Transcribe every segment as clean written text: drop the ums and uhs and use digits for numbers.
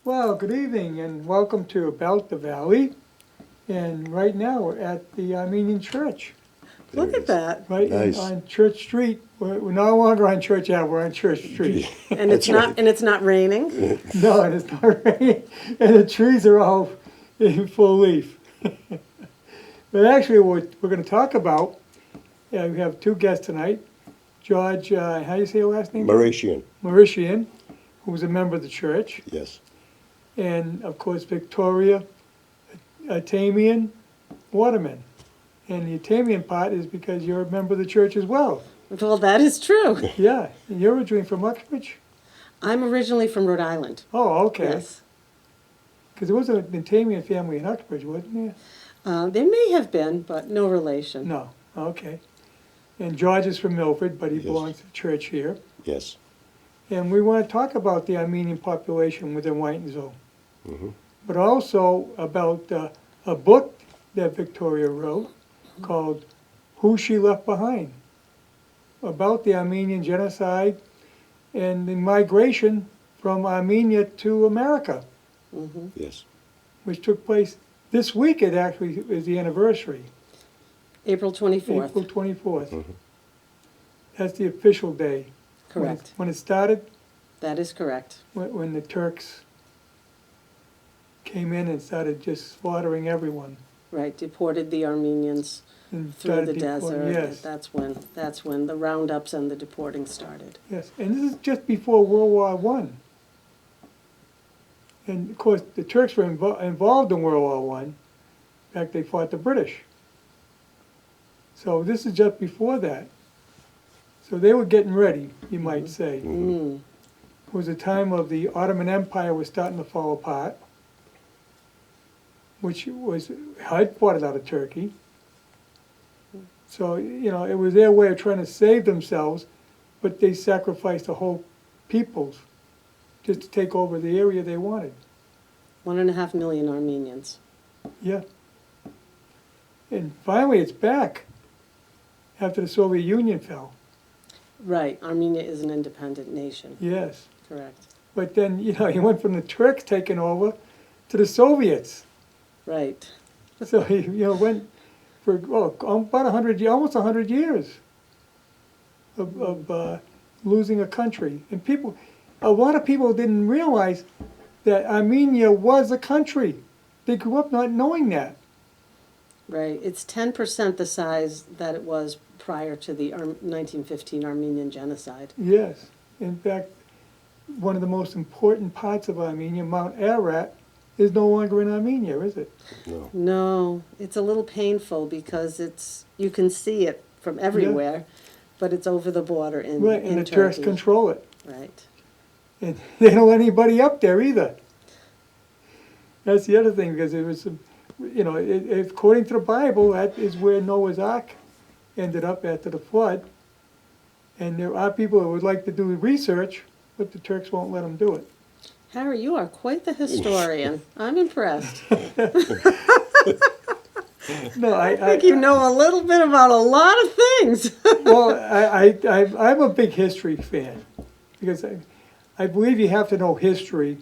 Well, good evening and welcome to About the Valley. And right now we're at the Armenian Church, Look at that. right Nice. on Church Street. We're no longer on Church Ave, we're on Church Street. And it's not raining. No, and it's not raining, and the trees are all in full leaf. But actually, what we're going to talk about, we have two guests tonight. George, how do you say your last name? Marashian, Marashian, who's a member of the church. yes. And of course, Victoria, Atamian, Waterman. And the Atamian part is because you're a member of the church as well. Well, that is true. Yeah, and you're originally from Uxbridge? I'm originally from Rhode Island. Oh, okay. Yes. Because there was an Atamian family in Uxbridge, wasn't there? There may have been, but no relation. No, okay. And George is from Milford, but he Yes. belongs to the church here. Yes. And we want to talk about the Armenian population within Whitinsville, Mhm. but also about a book that Victoria wrote called Who She Left Behind, about the Armenian genocide and the migration from Armenia to America, Hmm. Yes. which took place this week. It actually is the anniversary, April 24th. April 24th. Mhm. That's the official day. Correct. When it started, That is correct. when the Turks came in and started just slaughtering everyone. Right. Deported the Armenians And through started the deporting- desert. Yes, That's when the roundups and the deporting started. yes. And this is just before World War One. And of course, the Turks were involved in World War One. In fact, they fought the British. So this is just before that. So they were getting ready, you might say. Mm. It was a time of the Ottoman Empire was starting to fall apart, which was headquartered out of Turkey. So, it was their way of trying to save themselves, but they sacrificed the whole peoples just to take over the area they wanted. 1.5 million Armenians. Yeah. And finally, it's back after the Soviet Union fell. Right. Armenia is an independent nation. Yes. Correct. But then, you went from the Turks taking over to the Soviets. Right. So, went for about 100, almost 100 years of losing a country. And a lot of people didn't realize that Armenia was a country. They grew up not knowing that. Right. It's 10% the size that it was prior to the 1915 Armenian genocide. Yes. In fact, one of the most important parts of Armenia, Mount Ararat, is no longer in Armenia, is it? No. No, it's a little painful because you can see it from everywhere, but it's over the border in Right, and the Turks Turkey. control it. Right. And they don't let anybody up there either. That's the other thing, because it was, according to the Bible, that is where Noah's Ark ended up after the flood. And there are people who would like to do research, but the Turks won't let them do it. Harry, you are quite the historian. I'm impressed. No, I think you know a little bit about a lot of things. well, I'm a big history fan, because I believe you have to know history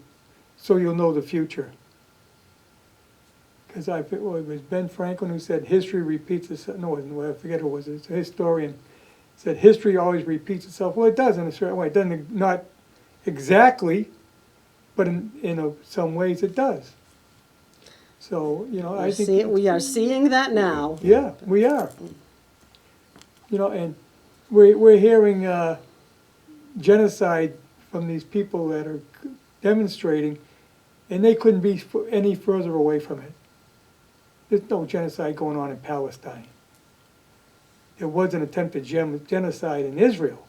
so you'll know the future. Because it was Ben Franklin who said history repeats itself. No, I forget who it was. It's a historian. Said history always repeats itself. Well, it does in a certain way. It doesn't, not exactly, but in some ways it does. So, I think We are seeing that now. yeah, we are. And we're hearing genocide from these people that are demonstrating, and they couldn't be any further away from it. There's no genocide going on in Palestine. There was an attempted genocide in Israel.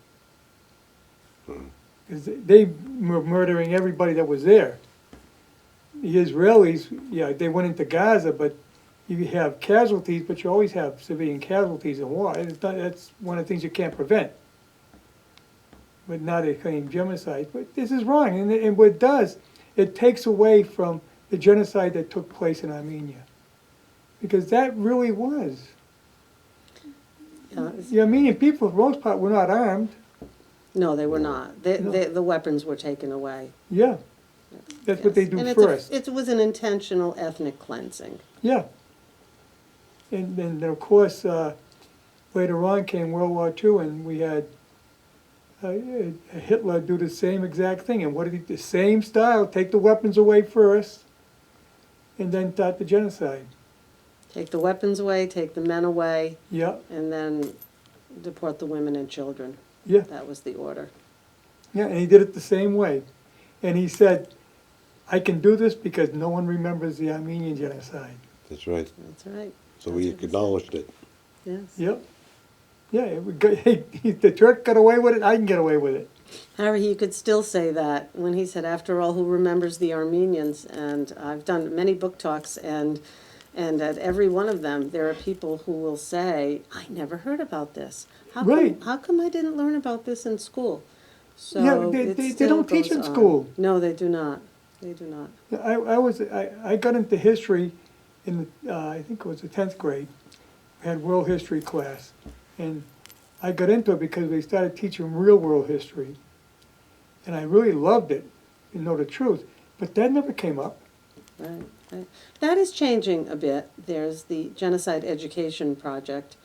Because they were murdering everybody that was there. The Israelis, they went into Gaza, but you have casualties, but you always have civilian casualties in war. That's one of the things you can't prevent. But now they claim genocide. But this is wrong, and what it does, it takes away from the genocide that took place in Armenia. Because that really was. The Armenian people, for the most part, were not armed. No, they were not. The weapons were taken away. Yeah. That's what they Yes. do And first. it was an intentional ethnic cleansing. Yeah. And then, of course, later on came World War II, and we had Hitler do the same exact thing. And what did he, the same style, take the weapons away first, and then start the genocide. Take the weapons away, take the men away, Yeah, and then deport the women and children. yeah, That was the order. yeah, and he did it the same way. And he said, I can do this because no one remembers the Armenian genocide. That's right. That's right. So That's we what he said. acknowledged it. Yes. Yep. Yeah, hey, the Turk got away with it, I can get away with it. However, you could still say that when he said, after all, who remembers the Armenians? And I've done many book talks, and at every one of them, there are people who will say, I never heard about this. Right. How come I didn't learn about this in school? So Yeah, it they still don't teach goes in on. school. No, they do not. They do not. I got into history in, I think it was the 10th grade. We had world history class. And I got into it because they started teaching real world history. And I really loved it, you know the truth. But that never came up. Right, right. That is changing a bit. There's the Genocide Education Project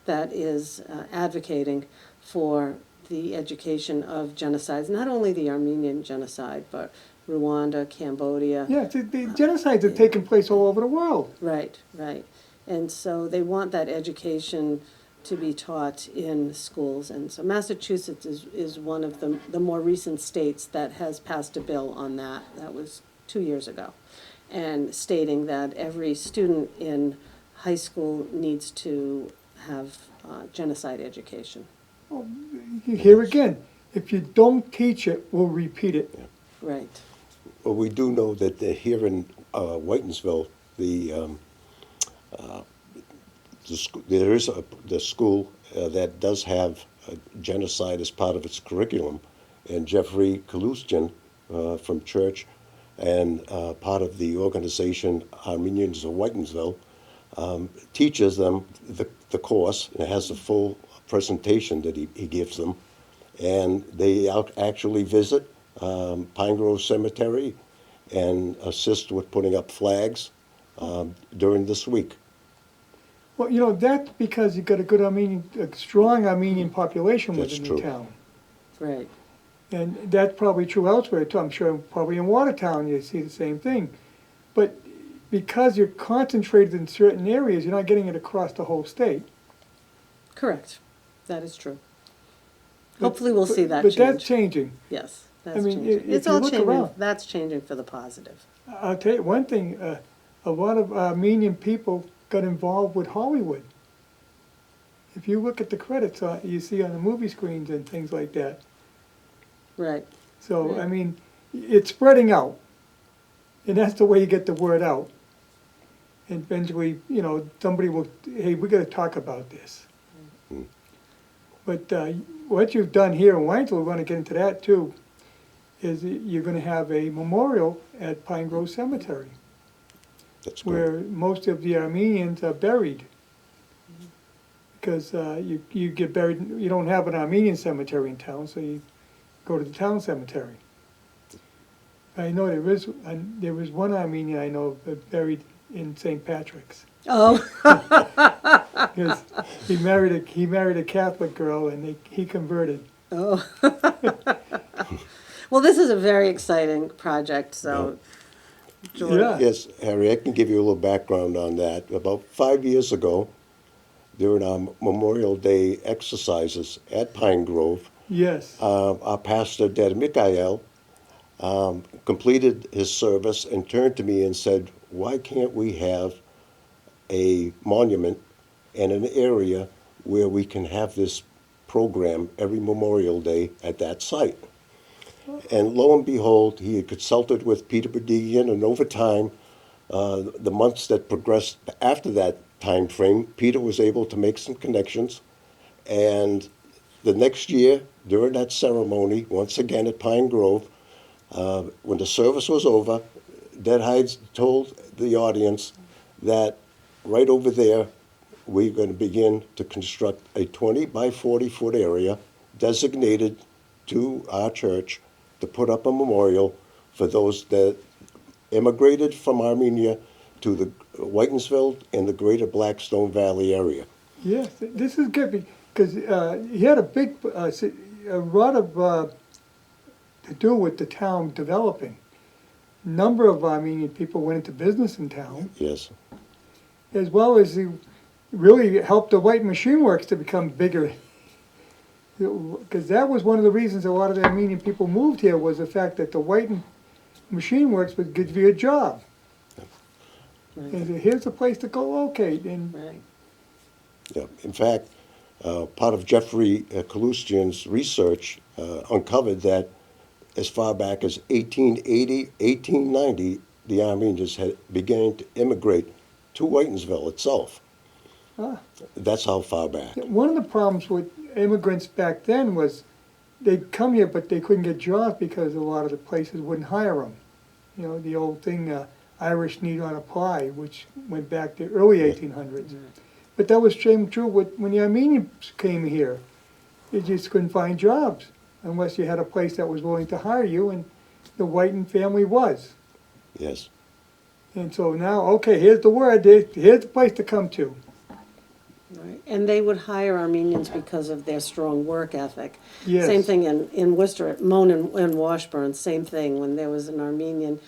that is advocating for the education of genocides, not only the Armenian genocide, but Rwanda, Cambodia. Yeah, the genocides have taken place all over the world. Right, right. And so they want that education to be taught in schools. And so Massachusetts is one of the more recent states that has passed a bill on that. That was 2 years ago. And stating that every student in high school needs to have genocide education. Here again, if you don't teach it, we'll repeat it. Right. Well, we do know that here in Whitinsville, there is the school that does have genocide as part of its curriculum, and Jeffrey Kalustian from church and part of the organization Armenians of Whitinsville teaches them the course, and it has a full presentation that he gives them, and they actually visit Pine Grove Cemetery and assist with putting up flags during this week. Well, you know, that's because you've got a good Armenian, a strong Armenian population That's within true. the town. Right. And that's probably true elsewhere too. I'm sure probably in Watertown you see the same thing. But because you're concentrated in certain areas, you're not getting it across the whole state. Correct. That is true. But- Hopefully we'll see that But change. that's changing. Yes, that's mean, changing. if It's you all look changing. around- That's changing for the positive. I'll tell you one thing, a lot of Armenian people got involved with Hollywood. If you look at the credits you see on the movie screens and things like that. Right. So, Right. I mean, it's spreading out. And that's the way you get the word out. And eventually, you know, somebody will, hey, we gotta talk about this. But what you've done here in Whitesville, we're gonna get into that too, is you're gonna have a memorial at Pine Grove Cemetery, That's good. where most of the Armenians are buried. Because you get buried, you don't have an Armenian cemetery in town, so you go to the town cemetery. I know there is one Armenian I know buried in St. Patrick's. Oh, Because he married a Catholic girl and he converted. oh. Well, this is a very exciting project, so, George. Yeah. Yes, Harry, I can give you a little background on that. About 5 years ago, during our Memorial Day exercises at Pine Grove, Yes. our pastor, Dad Mikhail, completed his service and turned to me and said, why can't we have a monument and an area where we can have this program every Memorial Day at that site? And lo and behold, he had consulted with Peter Berkowitz, and over time, the months that progressed after that time frame, Peter was able to make some connections. And the next year, during that ceremony, once again at Pine Grove, when the service was over, Dad Hydes told the audience that right over there, we're going to begin to construct a 20 by 40 foot area designated to our church to put up a memorial for those that immigrated from Armenia to the Whitinsville and the greater Blackstone Valley area. Yes, this is good because he had a big, a lot of to do with the town developing. Number of Armenian people went into business in town, Yes, as well as he really helped the White Machine Works to become bigger. Because that was one of the reasons a lot of the Armenian people moved here, was the fact that the White Machine Works would give you a job. Right. And here's a place to go locate, and Right. yeah. In fact, part of Jeffrey Kalustian's research uncovered that as far back as 1880, 1890, the Armenians had began to immigrate to Whitinsville itself. Ah. That's how far back. one of the problems with immigrants back then was they'd come here, but they couldn't get jobs because a lot of the places wouldn't hire them. You know, the old thing, Irish need not apply, which went back to early 1800s. But that was same true when the Armenians came here. You just couldn't find jobs unless you had a place that was willing to hire you, and the Whiten family was. Yes. And so now, okay, here's the word, here's the place to come to. Right. And they would hire Armenians because of their strong work ethic. Yes. Same thing in Worcester, at Moan and Washburn, same thing, when there was an Armenian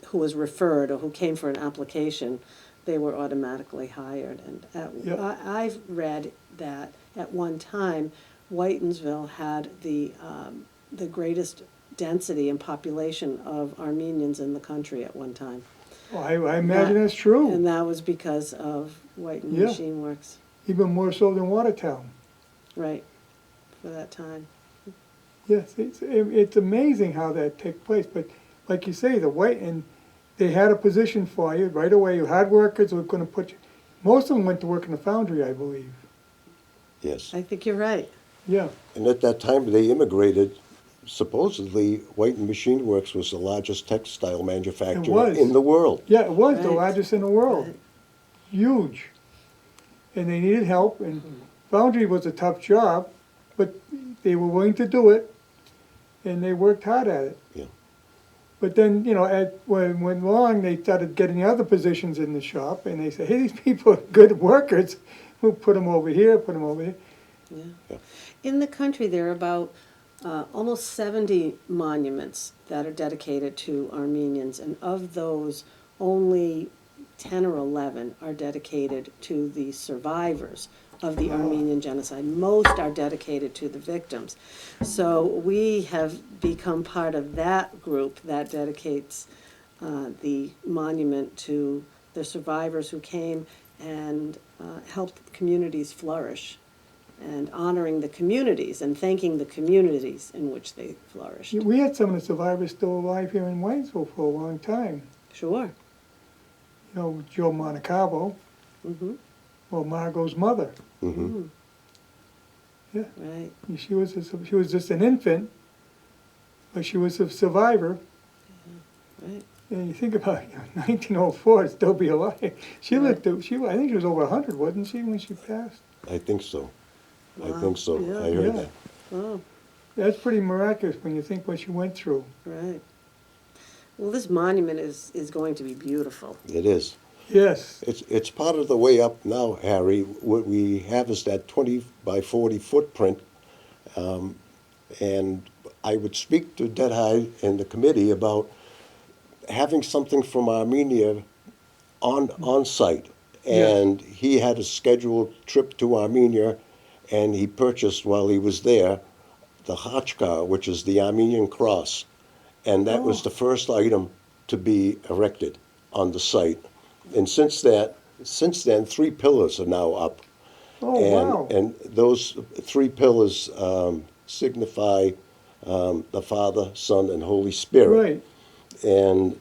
who was referred or who came for an application, they were automatically hired. And Yep. I've read that at one time, Whitinsville had the greatest density and population of Armenians in the country at one time. Well, I imagine that's true, And that was because of Whiten Yeah. Machine Works, even more so than Watertown. right, for that time. Yes, it's amazing how that took place, but like you say, and they had a position for you right away. You had workers who were gonna put you, most of them went to work in the foundry, I believe. Yes. I think you're right. Yeah, And at that time they immigrated. Supposedly, Whiten Machine Works was the largest textile manufacturer was. in the world. yeah, it was the Right. largest in the world, Right. huge. And they needed help, and foundry was a tough job, but they were willing to do it, and they worked hard at it. Yeah. But then, you know, when went along, they started getting other positions in the shop, and they said, hey, these people are good workers, we'll put them over here, put them over here. Yeah. Yeah. In the country, there are about almost 70 monuments that are dedicated to Armenians, and of those, only 10 or 11 are dedicated to the survivors of the Armenian genocide. Most are dedicated to the victims. So we have become part of that group that dedicates the monument to the survivors who came and helped communities flourish, and honoring the communities and thanking the communities in which they flourished. We had some of the survivors still alive here in Whitesville for a long time. Sure. You know, Joe Montecalvo, Mm-hmm. well, Margot's mother. Hmm. Yeah, Right. she was just an infant, but she was a survivor. Right. And you think about it, 1904 to still be alive. She lived to, I think she was over 100, wasn't she, when she passed? I think so. I Wow. think so. Yeah. I heard Yeah. that. Oh, That's pretty miraculous when you think what she went through. right. Well, this monument is going to be beautiful. It is. Yes, It's part of the way up now, Harry. What we have is that 20 by 40 footprint, and I would speak to Dead High and the committee about having something from Armenia on site. Yeah. And he had a scheduled trip to Armenia, and he purchased while he was there the Hachkar, which is the Armenian cross, and that was Oh. the first item to be erected on the site. And since then, 3 pillars are now up. oh, And, wow. and those 3 pillars signify the Father, Son, and Holy Spirit. Right, And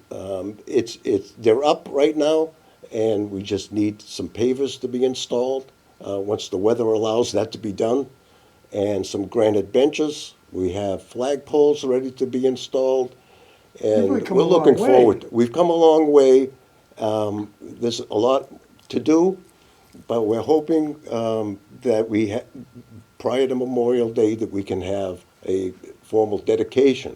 they're up right now, and we just need some pavers to be installed once the weather allows that to be done, and some granite benches. We have flagpoles ready to be installed, and really come we're a long looking way. forward. We've come a long way. There's a lot to do, but we're hoping that prior to Memorial Day, that we can have a formal dedication.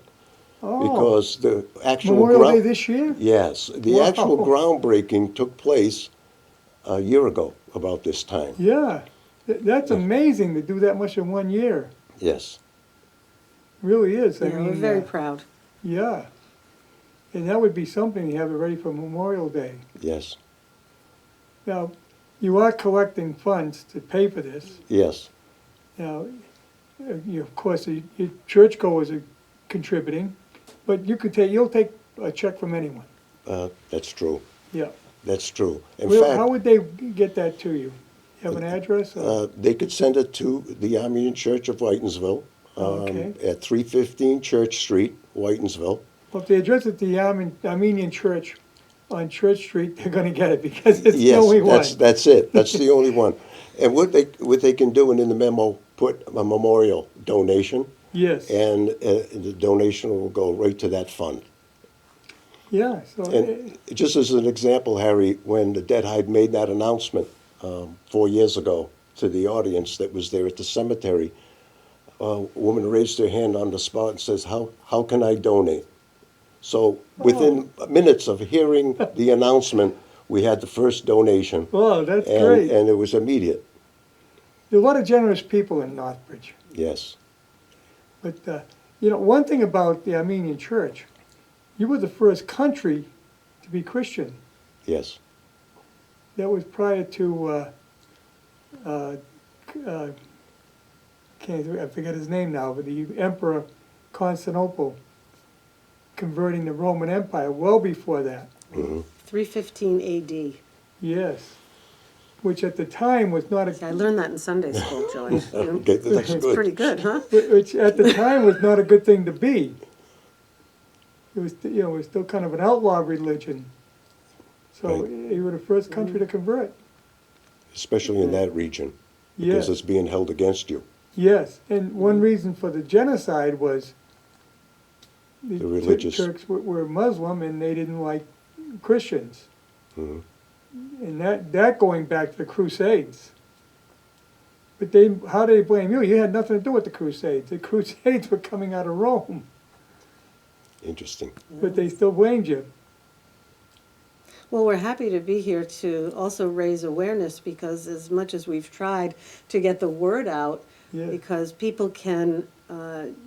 Oh, Because the actual Memorial Day this year? Yes, the Wow. actual groundbreaking took place a year ago, about this time. Yeah, that's amazing to do that much in 1 year. Yes, Really is. I Yeah, we're mean, very proud. yeah. And that would be something to have it ready for Memorial Day. yes, Now, you are collecting funds to pay for this. yes, Now, of course, your churchgoers are contributing, but you'll take a check from anyone. that's true. Yeah. That's true. In How fact, would they get that to you? You have an address? Or? they could send it to the Armenian Church of Whitinsville, Okay. at 315 Church Street, Whitinsville. Well, if they address it to the Armenian Church on Church Street, they're gonna get it because it's the Yes, only one. that's it. That's the only one. And what they can do, and in the memo, put a memorial donation, Yes, and the donation will go right to that fund. yeah, so, And just as an example, Harry, when the Dead Hide made that announcement 4 years ago to the audience that was there at the cemetery, a woman raised her hand on the spot and says, how can I donate? So within minutes of hearing the announcement, we had the first donation, oh, that's great. and it was immediate. There are a lot of generous people in Northbridge. Yes, But, one thing about the Armenian Church, you were the first country to be Christian. yes, That was prior to, I forget his name now, but the Emperor Constantinople converting the Roman Empire, well before that. 315 AD. Yes. Which at the time was not I a, learned that in Sunday school, Joey. Okay, that's It's good. pretty good, huh? which at the time was not a good thing to be. It was, it was still kind of an outlaw religion. So Right. you were the first country to convert. Especially in that region, because Yes. it's being held against you. Yes, and one reason for the genocide was the The religious. Turks were Muslim and they didn't like Christians. Mhm. And that going back to the Crusades. But how do they blame you? You had nothing to do with the Crusades. The Crusades were coming out of Rome, Interesting. but they still blamed you. Well, we're happy to be here to also raise awareness because as much as we've tried to get the word out, Yeah. because people can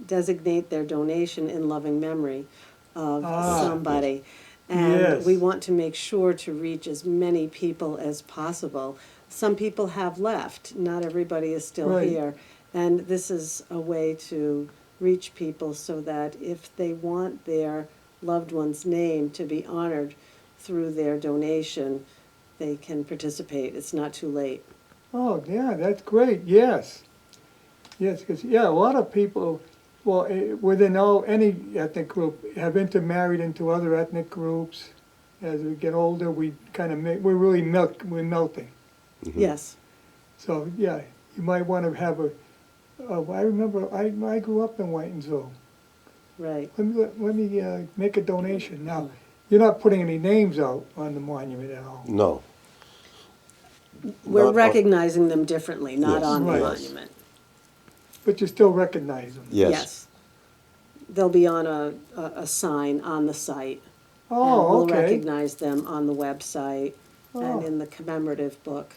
designate their donation in loving memory of somebody. And Yes. we want to make sure to reach as many people as possible. Some people have left, not everybody is still Right. here. And this is a way to reach people so that if they want their loved one's name to be honored through their donation, they can participate. It's not too late. Oh, yeah, that's great, yes. Yes, because, a lot of people, well, within any ethnic group, have intermarried into other ethnic groups. As we get older, we kind of, we're really we're melting. Yes. So, yeah, you might want to have I remember, I grew up in Whitinsville. Right. Let me make a donation. Now, you're not putting any names out on the monument at all. No. We're Not- recognizing them differently, not Yes. on the Right. monument. But you still recognize them. Yes. They'll be on a sign on the site. And Oh, we'll okay. recognize them on the website Oh. and in the commemorative book.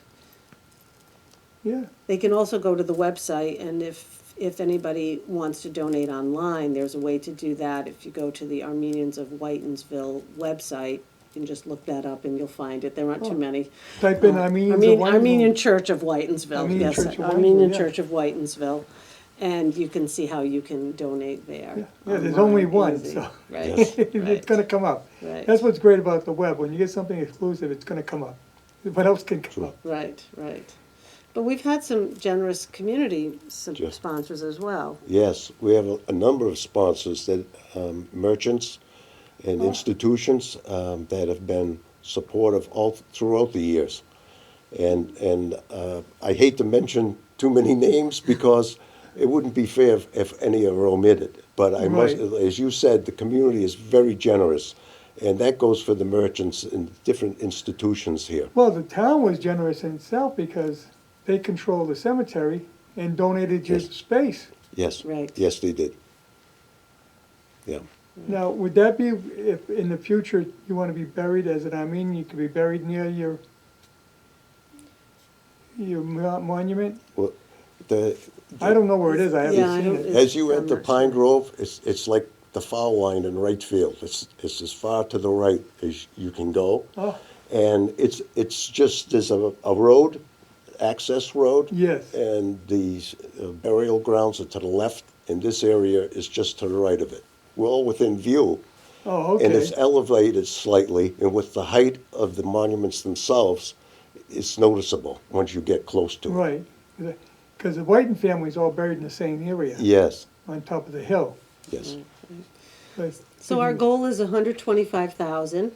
Yeah, They can also go to the website, and if anybody wants to donate online, there's a way to do that. If you go to the Armenians of Whitinsville website, you can just look that up and you'll find it. There aren't too many. type in Armenians of Whitinsville. Armenian Church of Whitinsville, Armenian yes, Church of Armenian Whitinsville, yeah. Church of Whitinsville. And you can see how you can donate there. Yeah, there's online, only one, easy. so. Right, It's right, gonna come up. Right. That's what's great about the web. When you get something exclusive, it's gonna come up. What else can come up? right, right. But we've had some generous community Yeah. sponsors as well. Yes, we have a number of sponsors that, merchants and institutions that have been supportive all throughout the years. And I hate to mention too many names because it wouldn't be fair if any are omitted. But I must, Right. as you said, the community is very generous. And that goes for the merchants in different institutions here. Well, the town was generous in itself because they control the cemetery and donated your Yes. space. Yes. Right. Yes, they did. Yeah. Now, would that be, if in the future you want to be buried as an Armenian, you could be buried near your monument? Well, the, I don't know where it is, I Yeah, I haven't don't- seen it. as you I'm enter not Pine sure. Grove, it's like the foul line in right field. It's as far to the right as you can go. Oh, And it's just, there's a road, access road. yes, And the burial grounds are to the left, and this area is just to the right of it. We're all within view, oh, and it's okay, elevated slightly, and with the height of the monuments themselves, it's noticeable once you get close to it. right. Because the Whiten family's all buried in the same area, Yes, on top of the hill. yes. But So our goal is 125,000,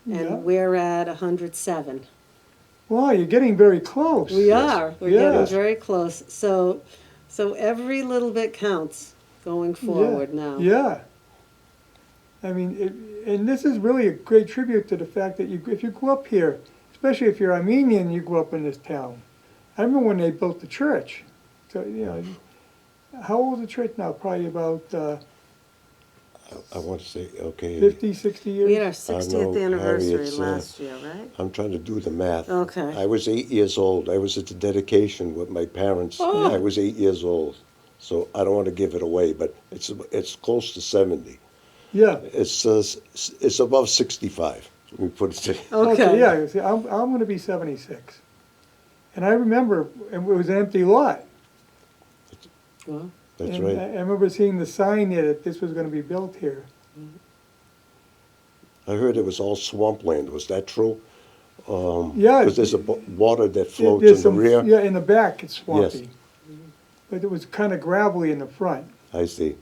Yeah. and we're at 107. Wow, you're getting very close. We are, we're Yeah. getting very close. So every little bit counts going forward now. Yeah. I mean, and this is really a great tribute to the fact that if you grew up here, especially if you're Armenian, you grew up in this town. I remember when they built the church. So, how old is the church now? Probably about I want to say, okay, 50, 60 years? We had our I 60th know, anniversary Harriet's, last year, right? I'm trying to do the math. Okay. I was 8 years old. I was at the dedication with my parents. Oh. I was 8 years old. So I don't want to give it away, but it's close to 70. Yeah. It's above 65. Let me put it to you. Okay. Yeah, see, I'm going to be 76. And I remember, it was an empty lot. Well, That's And right. I remember seeing the sign there that this was going to be built here. I heard it was all swampland. Was that true? Yeah. Because there's water that floats There's in the rear. Yeah, in the back it's swampy. But it was kind of gravelly in the front. I see.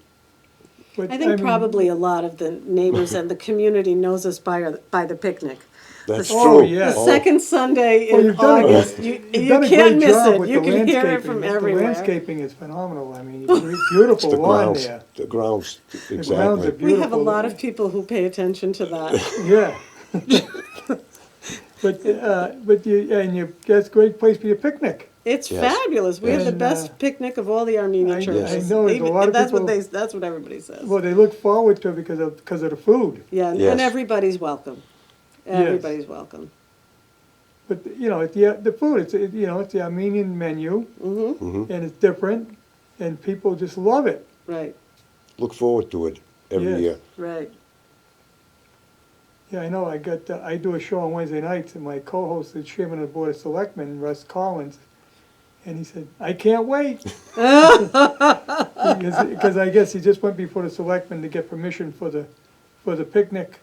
But, I think mean, probably a lot of the neighbors and the community knows us by the picnic. That's Oh, true. yeah. The second Sunday Well, in you've done a- August, you've you done a can't great miss job it. with You the can hear it landscaping. from The everywhere. landscaping is phenomenal. I mean, it's beautiful The lawn grounds. there. The grounds. The grounds Exactly. are We have a beautiful. lot of people who pay attention to that. Yeah. That's a great place for your picnic. It's Yes. fabulous. We have the And, best picnic of all the Armenian I churches. know, there's a lot of that's what people- that's what everybody says. Well, they look forward to it because of the food. Yeah, Yes. and everybody's welcome. Yes. Everybody's welcome. But, the food, it's the Armenian menu, Mhm. and it's different, and people just love it. Right, Look forward to it every Yes. year. right. Yeah, I know, I do a show on Wednesday nights, and my co-host, the chairman of the Board of Selectmen, Russ Collins, and he said, "I can't wait." Because I guess he just went before the selectmen to get permission for the picnic,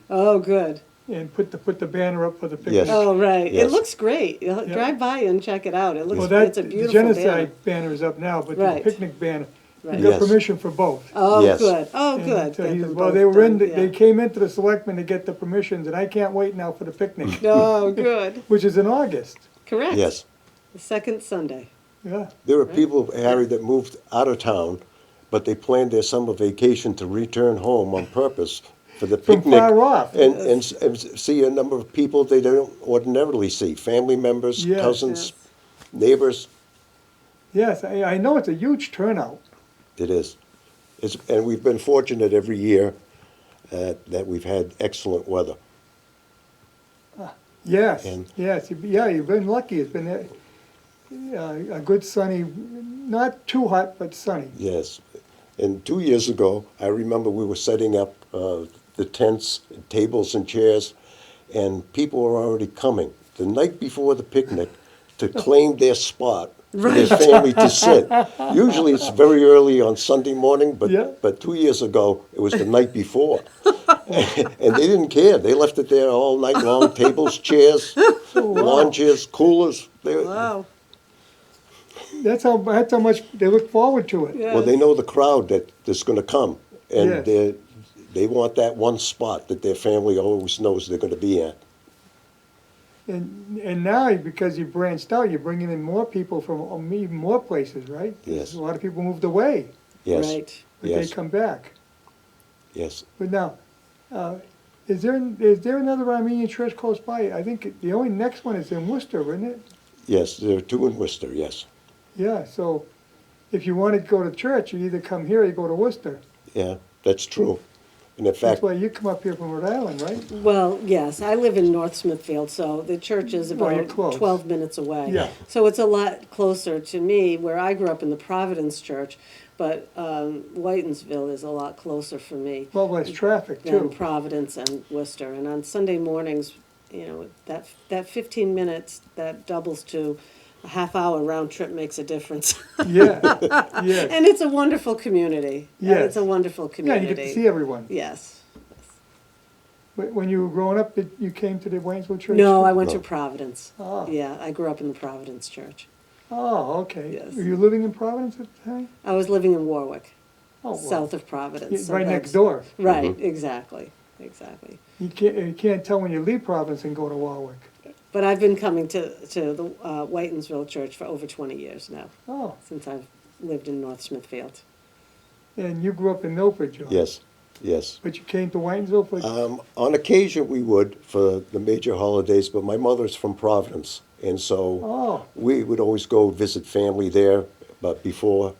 Oh, good. and put the banner up for the picnic. Yes. Oh, right. It Yes. looks great. Yeah. Drive by and check it out. It Well, looks, that, it's a the beautiful banner. genocide banner is up now, but the Right. picnic banner, we Right. got Yes. permission for both. Oh, Yes. good. Oh, And good. so Get he them said, well, both they were done, they yeah. came into the selectmen to get the permissions, and I can't wait now for the picnic, Oh, good. which is in August. Correct. Yes. The second Sunday. Yeah, There are people, Harry, that moved out of town, but they planned their summer vacation to return home on purpose for the from picnic. far off. And see a number of people they don't ordinarily see, family members, Yes. cousins, neighbors. Yes, I know it's a huge turnout. It is. And we've been fortunate every year that we've had excellent weather. Yes, And- yes, you've been lucky. It's been a good sunny, not too hot, but sunny. Yes. And 2 years ago, I remember we were setting up the tents, tables and chairs, and people were already coming the night before the picnic to claim their spot for their family to sit. Usually it's very early on Sunday morning, Yeah. but 2 years ago, it was the night before. And they didn't care. They left it there all night long, tables, chairs, lawn chairs, coolers. Wow. That's how much they look forward to it. Yeah. Well, they know the crowd that's going to come, and Yes. they want that one spot that their family always knows they're going to be at. And now, because you branched out, you're bringing in more people from even more places, right? Yes. A lot of people moved away, Yes, Right. but Yes. they come back. yes. But now, is there another Armenian church close by? I think the only next one is in Worcester, isn't it? Yes, there are two in Worcester, yes. Yeah, so if you want to go to church, you either come here or you go to Worcester. Yeah. That's true. And in That's fact, why you come up here from Rhode Island, right? Well, yes, I live in North Smithfield, so the church is Well, you're about close. 12 minutes away. Yeah. So it's a lot closer to me, where I grew up in the Providence Church, but Whitinsville is a lot closer for me Well, less traffic than too. Providence and Worcester. And on Sunday mornings, you know, that 15 minutes that doubles to a half-hour round trip makes a difference. Yeah, yes. And it's a wonderful community. Yes. It's a wonderful Yeah, community. you get to see everyone. Yes. When you were growing up, you came to the Whitinsville Church? No, too? I went to No. Providence. Oh. Yeah, I grew up in the Providence Church. Oh, okay. Yes. Were you living in Providence at the time? I was living in Warwick, Oh, well, south of Providence. yeah, so right that's- next door. Right, exactly. You can't tell when you leave Providence and go to Warwick. But I've been coming to the Whitinsville Church for over 20 years now, Oh, since I've lived in North Smithfield. and you grew up in Milford, John? yes, yes. But you came to Whitinsville for, On occasion, we would for the major holidays, but my mother's from Providence, and so oh, we would always go visit family there. But before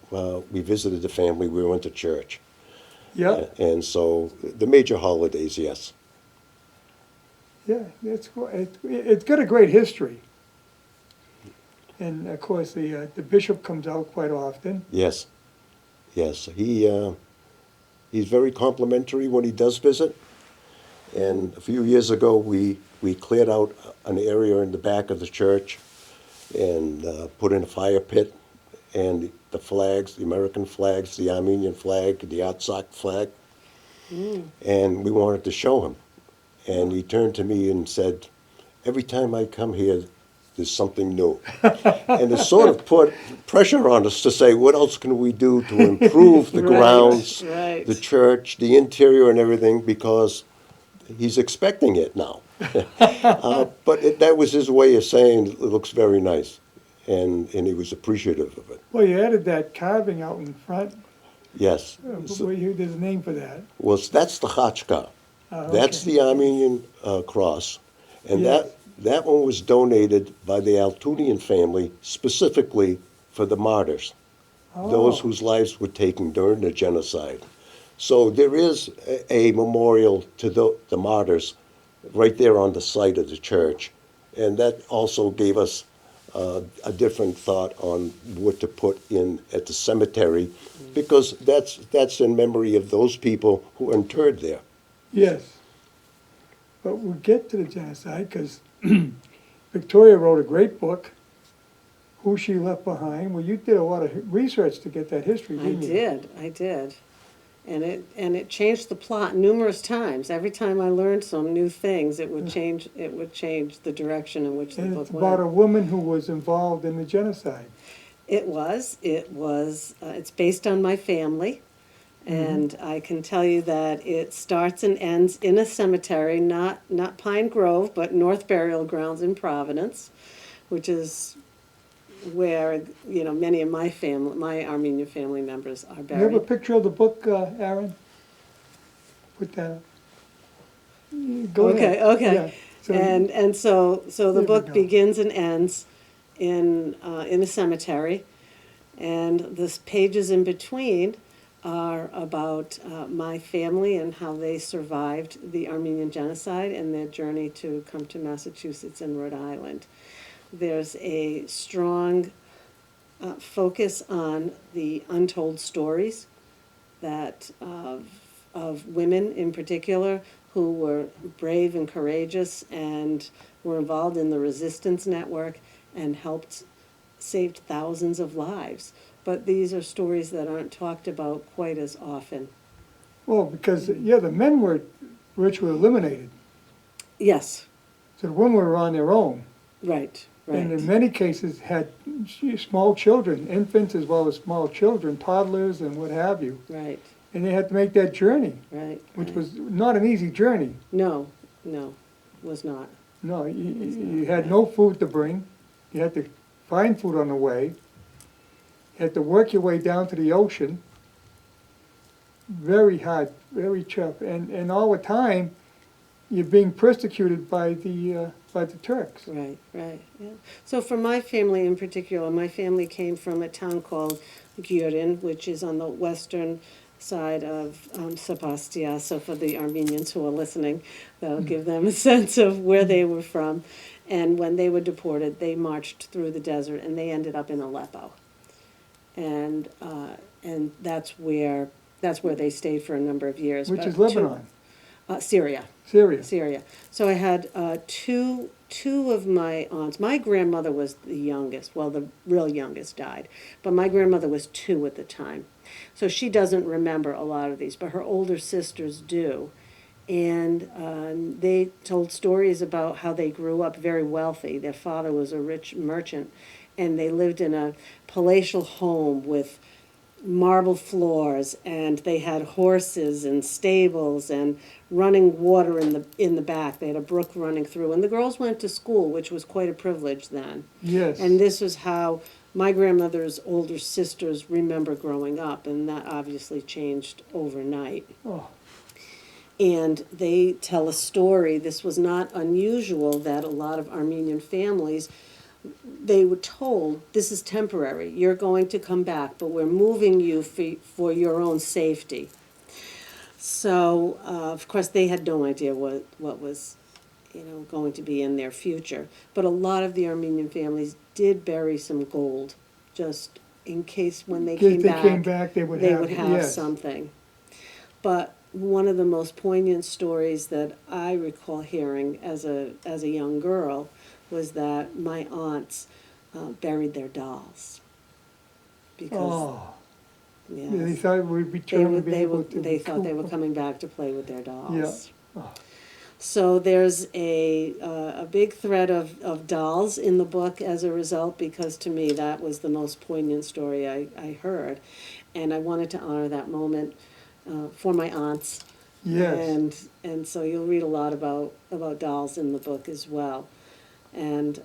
we visited the family, we went to church. yeah, And so the major holidays, yes. yeah, it's got a great history. And of course, the bishop comes out quite often. Yes, yes. He's very complimentary when he does visit. And a few years ago, we cleared out an area in the back of the church and put in a fire pit and the flags, the American flags, the Armenian flag, the Artsakh flag. And we wanted to show him. And he turned to me and said, "Every time I come here, there's something new." And it sort of put pressure on us to say, what else can we do to improve the Right, grounds, right. the church, the interior and everything, because he's expecting it now. But that was his way of saying it looks very nice. And he was appreciative of it. Well, you added that carving out in front. Yes. There's a name for that. Well, that's the Chachka. Oh, That's okay. the Armenian cross. And Yes. that one was donated by the Atamian family specifically for the martyrs, those Oh. whose lives were taken during the genocide. So there is a memorial to the martyrs right there on the site of the church. And that also gave us a different thought on what to put in at the cemetery, because that's in memory of those people who were interred there. Yes. But we'll get to the genocide because Victoria wrote a great book, Who She Left Behind. Well, you did a lot of research to get that history, I didn't you? did. And it changed the plot numerous times. Every time I learned some new things, it would change the direction in which the And book it's about a went. woman who was involved in the genocide. It's based on my family. And Mm-hmm. I can tell you that it starts and ends in a cemetery, not Pine Grove, but North Burial Grounds in Providence, which is where, you know, many of my Armenian family members are You have a buried. picture of the book, Aaron? Put that up. Go ahead. Okay. Yeah. So And so There the we book go. begins and ends in a cemetery, and the pages in between are about my family and how they survived the Armenian genocide and their journey to come to Massachusetts and Rhode Island. There's a strong focus on the untold stories that of women in particular who were brave and courageous and were involved in the resistance network and helped saved thousands of lives. But these are stories that aren't talked about quite as often. Well, because, the men were virtually eliminated. Yes, So the women were on their own. right. And in many cases had small children, infants as well as small children, toddlers and what have you. Right, And they had to make that journey, right. which right. was not an easy journey. No, was not. No, you had no food to bring. You had to find food on the way. You had to work your way down to the ocean. Very hard, very tough. And all the time, you're being persecuted by the Turks. Right, yeah. So for my family in particular, my family came from a town called Gyurin, which is on the western side of Sebastia. So for the Armenians who are listening, that'll give them a sense of where they were from. And when they were deported, they marched through the desert and they ended up in Aleppo. And that's where they stayed for a number of years. Which But is Lebanon, Syria. Syria. Syria. So I had two of my aunts. My grandmother was the youngest. Well, the real youngest died, but my grandmother was 2 at the time. So she doesn't remember a lot of these, but her older sisters do. And they told stories about how they grew up very wealthy. Their father was a rich merchant, and they lived in a palatial home with marble floors, and they had horses and stables and running water in the back. They had a brook running through, and the girls went to school, which was quite a privilege then. Yes. And this was how my grandmother's older sisters remember growing up, and that obviously changed overnight. Oh, And they tell a story. This was not unusual that a lot of Armenian families, they were told, this is temporary, you're going to come back, but we're moving you for your own safety. So, of course, they had no idea what was, going to be in their future. But a lot of the Armenian families did bury some gold, just in case when they came back, they would they have, would have yes. something. But one of the most poignant stories that I recall hearing as a young girl was that my aunts buried their dolls. Because, Oh, yes, they thought we'd return to be able to. they thought they were coming back to play with their dolls. Yeah. Oh. So there's a big thread of dolls in the book as a result, because to me that was the most poignant story I heard. And I wanted to honor that moment for my aunts. Yes. And so you'll read a lot about dolls in the book as well. And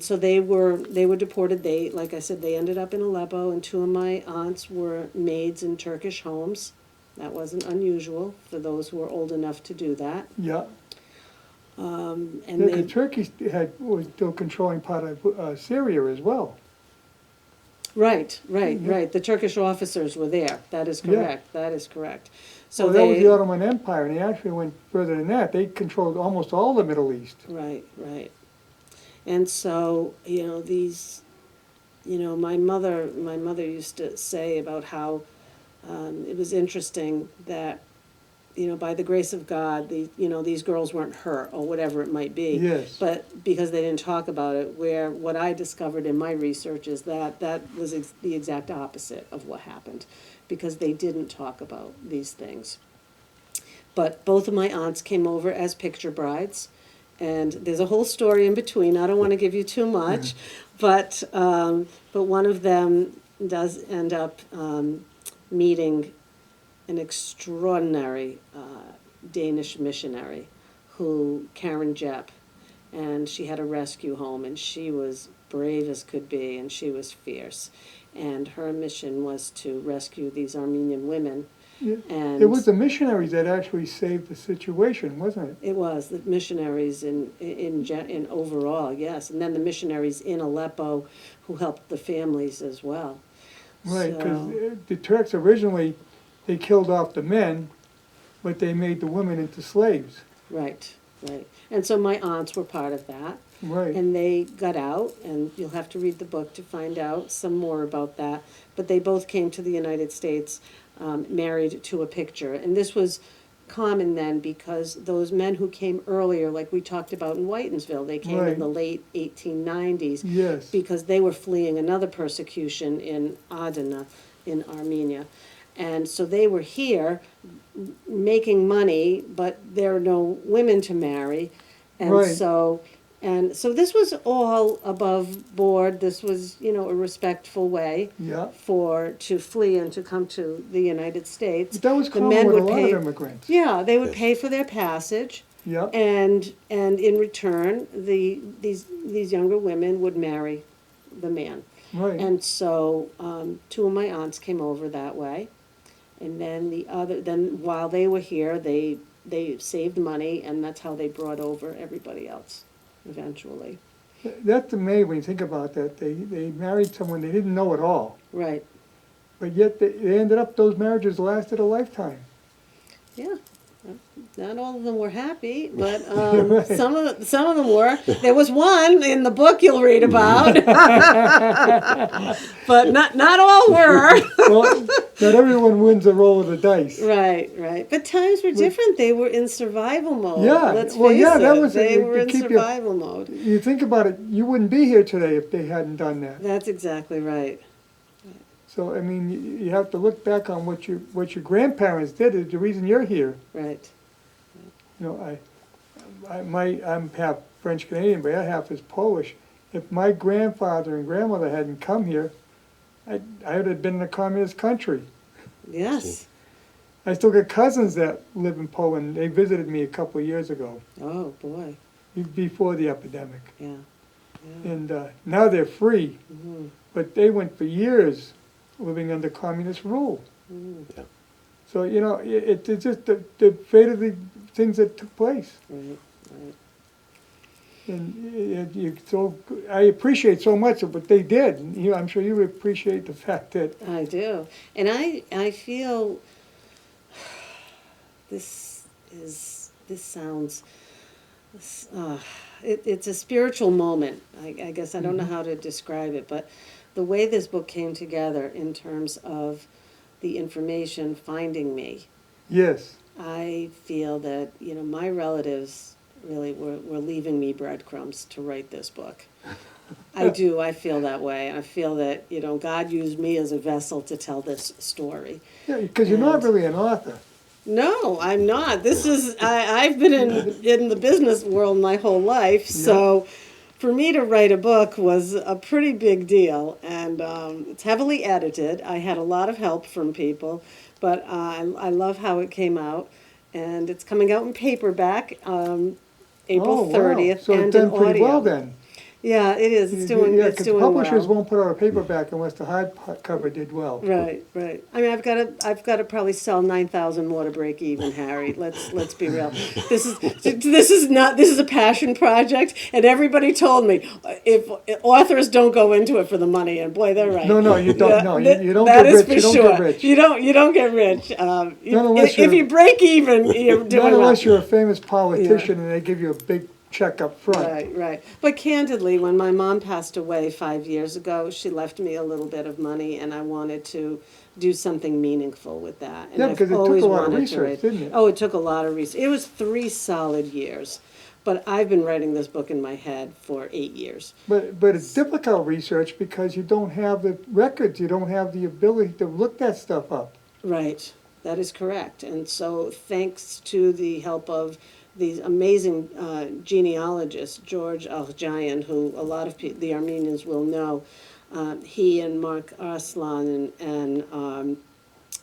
so they were deported. They, like I said, they ended up in Aleppo, and 2 of my aunts were maids in Turkish homes. That wasn't unusual for those who were old enough to do that. Yeah. And The Turkey was still controlling part of Syria as well. right. The Turkish officers were there. That is correct. That is correct. So Well, that was the Ottoman Empire, and they actually went further than that. They controlled almost all the Middle East. Right. And so, my mother used to say about how it was interesting that, by the grace of God, these girls weren't hurt or whatever it might be. Yes. But because they didn't talk about it, what I discovered in my research is that was the exact opposite of what happened, because they didn't talk about these things. But both of my aunts came over as picture brides. And there's a whole story in between. I don't want to give you too much, but one of them does end up meeting an extraordinary Danish missionary, Karen Jepp, and she had a rescue home, and she was brave as could be, and she was fierce, and her mission was to rescue these Armenian women. Yeah. And It was the missionaries that actually saved the situation, wasn't it? it was the missionaries in overall, yes, and then the missionaries in Aleppo who helped the families as well. Right, because So- the Turks originally, they killed off the men, but they made the women into slaves. Right. And so my aunts were part of that. Right. And they got out, and you'll have to read the book to find out some more about that. But they both came to the United States married to a picture. And this was common then, because those men who came earlier, like we talked about in Whitinsville, they came Right. in the late 1890s. Yes. Because they were fleeing another persecution in Adana, in Armenia. And so they were here making money, but there are no women to marry. And Right. so this was all above board. This was, a respectful way Yeah. to flee and to come to the United States. But that was The common men with a would lot pay- of immigrants. Yeah, they would Yes. pay for their passage. Yeah. And in return, these younger women would marry the man. Right. And so 2 of my aunts came over that way, and then while they were here, they saved money, and that's how they brought over everybody else eventually. That's amazing when you think about that. They married someone they didn't know at all. Right. but yet they ended up, those marriages lasted a lifetime. Yeah. Not all of them were happy, but Right. some of them were. There was one in the book you'll read about, but not all were. Well, not everyone wins a roll of the dice. Right, right. But times were different. They were in survival mode. Yeah, Let's well, face yeah, that it. was They to were in keep you- survival mode. You think about it, you wouldn't be here today if they hadn't done that. That's exactly right. So, I mean, you have to look back on what your grandparents did is the reason you're here. Right. You know, I'm half French Canadian, but the other half is Polish. If my grandfather and grandmother hadn't come here, I would have been in a communist country. Yes. I still got cousins that live in Poland. They visited me a couple of years ago, Oh boy. before the epidemic. Yeah. And now they're free, Mhm. but they went for years living under communist rule. Mm. So, you know, it's just the fate of the things that took place. Right. Right. And I appreciate so much of what they did. You know, I'm sure you appreciate the fact that, I do, and I feel this sounds. It's a spiritual moment. I guess I don't know how to describe it, but the way this book came together in terms of the information finding me, yes, I feel that, you know, my relatives really were leaving me breadcrumbs to write this book. I do. I feel that way. I feel that, you know, God used me as a vessel to tell this story. yeah, because you're not And- really an author. No, I'm not. This is I've been in the business world my whole life, so for me to write a book was a pretty big deal, and it's heavily edited. I had a lot of help from people, but I love how it came out, and it's coming out in paperback April Oh, wow. 30th, So and it's done in pretty audio. well then. Yeah, it is. It's doing. Yeah, It's 'cause doing publishers well. won't put out a paperback unless the hardcover did well. Right, right. I mean, I've got to probably sell 9,000 more to break even, Harry. Let's be real. This is a passion project, and everybody told me if authors don't go into it for the money, and boy, they're right. No, you don't. Yeah, No, that- you don't that get is rich. for You don't sure. get rich. You don't get rich. unless If you're- you break even, you're Not doing well. unless you're a famous politician and they give you a big check up front. Right, right. But candidly, when my mom passed away 5 years ago, she left me a little bit of money, and I wanted to do something meaningful with that. And Yeah, I've because it took always a lot of wanted to research, write- didn't it? Oh, it took a lot of research. It was 3 solid years. But I've been writing this book in my head for 8 years. But it's difficult research because you don't have the records, you don't have the ability to look that stuff up. Right, that is correct. And so thanks to the help of these amazing genealogists, George Aljayan, who a lot of the Armenians will know, he and Mark Arslan and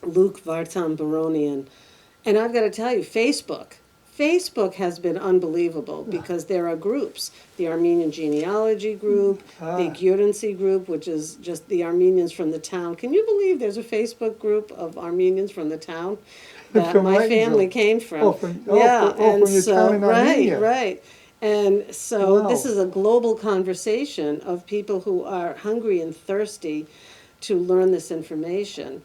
Luke Vartan Baronian. And I've got to tell you, Facebook has been unbelievable because there are groups, the Armenian genealogy group, the Gyurency group, which is just the Armenians from the town. Can you believe there's a Facebook group of Armenians from the town that From my family Whitinsville. came from? Oh, from and your so, town in Armenia. right. And so Wow. this is a global conversation of people who are hungry and thirsty to learn this information.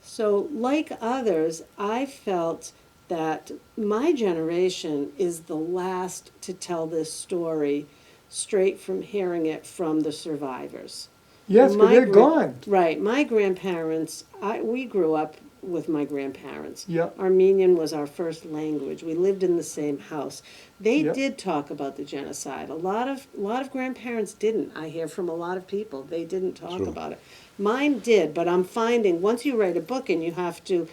So like others, I felt that my generation is the last to tell this story straight from hearing it from the survivors. Yes, because My they're gra- gone. Right. My grandparents, we grew up with my grandparents. Yep. Armenian was our first language. We lived in the same house. They Yep. did talk about the genocide. A lot of grandparents didn't. I hear from a lot of people. They didn't talk True. about it. Mine did, but I'm finding once you write a book and you have to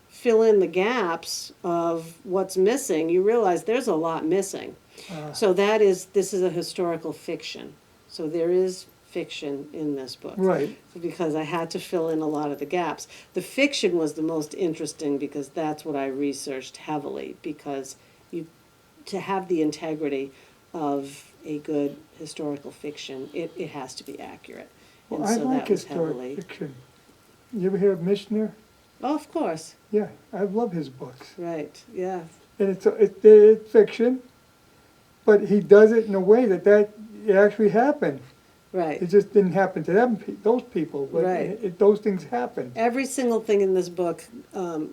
fill in the gaps of what's missing, you realize there's a lot missing. So this is a historical fiction. So there is fiction in this book. Right. Because I had to fill in a lot of the gaps. The fiction was the most interesting because that's what I researched heavily, because to have the integrity of a good historical fiction, it has to be accurate. Well, And I so like that was historic heavily. fiction. You ever hear of Mishner? Oh, of course. Yeah, I love his books. Right. Yeah. And it's fiction, but he does it in a way that it actually happened. Right. It just didn't happen to them, those people, but Right. those things happen. Every single thing in this book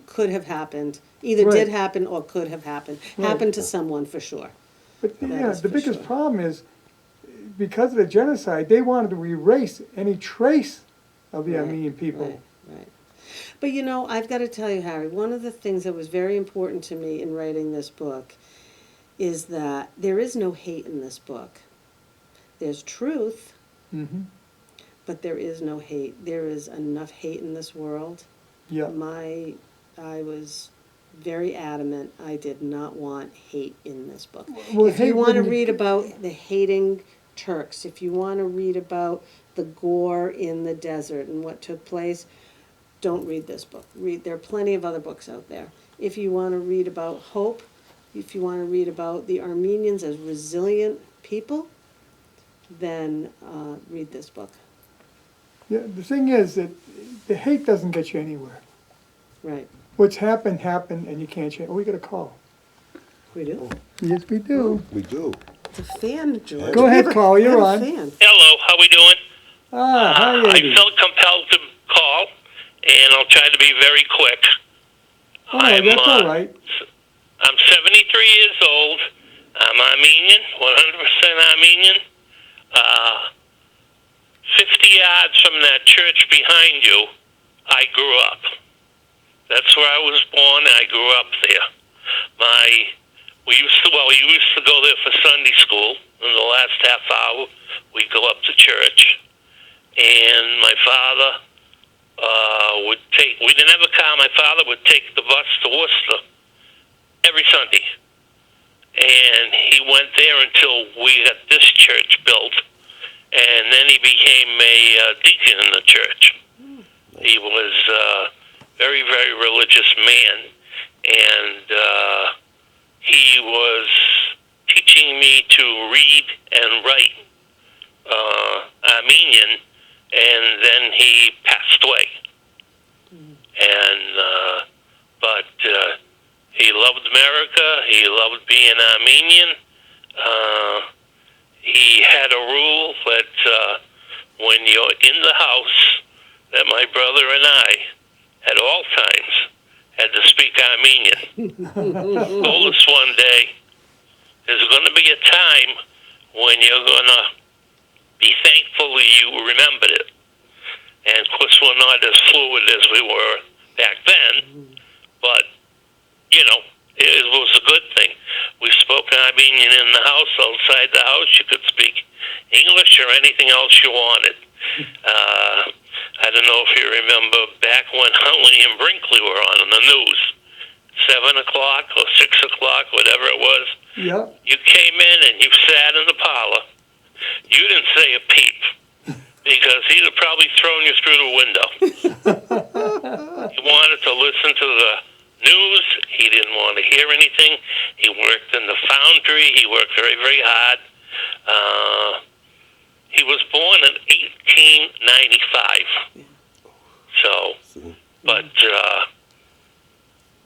could have happened, either Right. did happen or could have happened. Right. Happened to someone for sure. But That yeah, is the for biggest sure. problem is, because of the genocide, they wanted to erase any trace of the Right, Armenian people. Right, right. But you know, I've got to tell you, Harry, one of the things that was very important to me in writing this book is that there is no hate in this book. There's truth, Mm-hmm. but there is no hate. There is enough hate in this world. Yeah. I was very adamant. I did not want hate in this book. Well, If hate you want to wouldn't- read about the hating Turks, if you want to read about the gore in the desert and what took place, don't read this book. There are plenty of other books out there. If you want to read about hope, if you want to read about the Armenians as resilient people, then read this book. Yeah, the thing is that the hate doesn't get you anywhere. Right. What's happened, happened, and you can't change. Oh, we got a call. We do. Yes, we do. We do. It's a fan, George. Go ahead, Paul, We you're have a on. fan. Hello, how we doing? Hi, I Eddie. felt compelled to call, and I'll try to be very quick. Oh, that's all right. I'm 73 years old. I'm Armenian, 100% Armenian. 50 yards from that church behind you, I grew up. That's where I was born, and I grew up there. We used to go there for Sunday school. In the last half hour, we'd go up to church. And my father we didn't have a car. My father would take the bus to Worcester every Sunday. And he went there until we got this church built. And then he became a deacon in the church. He was a very, very religious man. And he was teaching me to read and write Armenian, and then he passed away. But he loved America. He loved being Armenian. He had a rule that when you're in the house, that my brother and I, at all times, had to speak Armenian. Told us one day, there's going to be a time when you're going to be thankful you remembered it. And of course, we're not as fluid as we were back then, but, you know, it was a good thing. We spoke Armenian in the house. Outside the house, you could speak English or anything else you wanted. I don't know if you remember back when Huntley and Brinkley were on the news, 7 o'clock or 6 o'clock, whatever it was. Yeah. You came in and you sat in the parlor. You didn't say a peep because he'd have probably thrown you through the window. He wanted to listen to the news. He didn't want to hear anything. He worked in the foundry. He worked very, very hard. He was born in 1895. So, but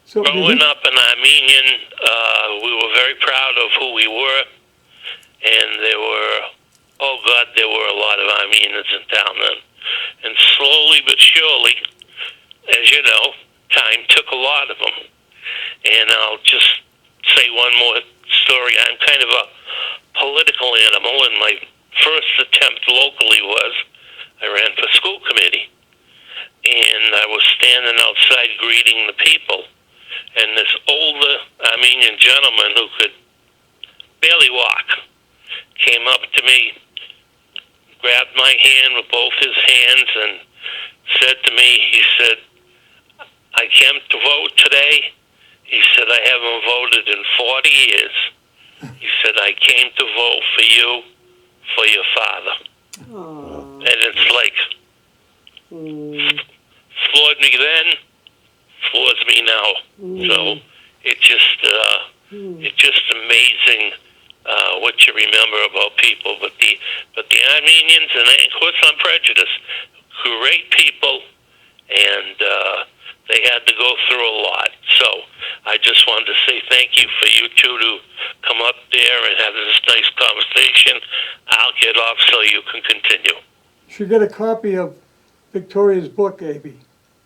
So did growing he- up in Armenian, we were very proud of who we were. And there were a lot of Armenians in town then. And slowly but surely, as you know, time took a lot of them. And I'll just say one more story. I'm kind of a political animal, and my first attempt locally was I ran for school committee. And I was standing outside greeting the people. And this older Armenian gentleman who could barely walk came up to me, grabbed my hand with both his hands, and said to me, he said, I came to vote today. He said, I haven't voted in 40 years. He said, I came to vote for you, for your father. Aww. And it's like, floored me then, floors me now. So it's just amazing what you remember about people. But the Armenians, and of course I'm prejudiced, great people, and they had to go through a lot. So I just wanted to say thank you for you two to come up there and have this nice conversation. I'll get off so you can continue. You should get a copy of Victoria's book, A.B.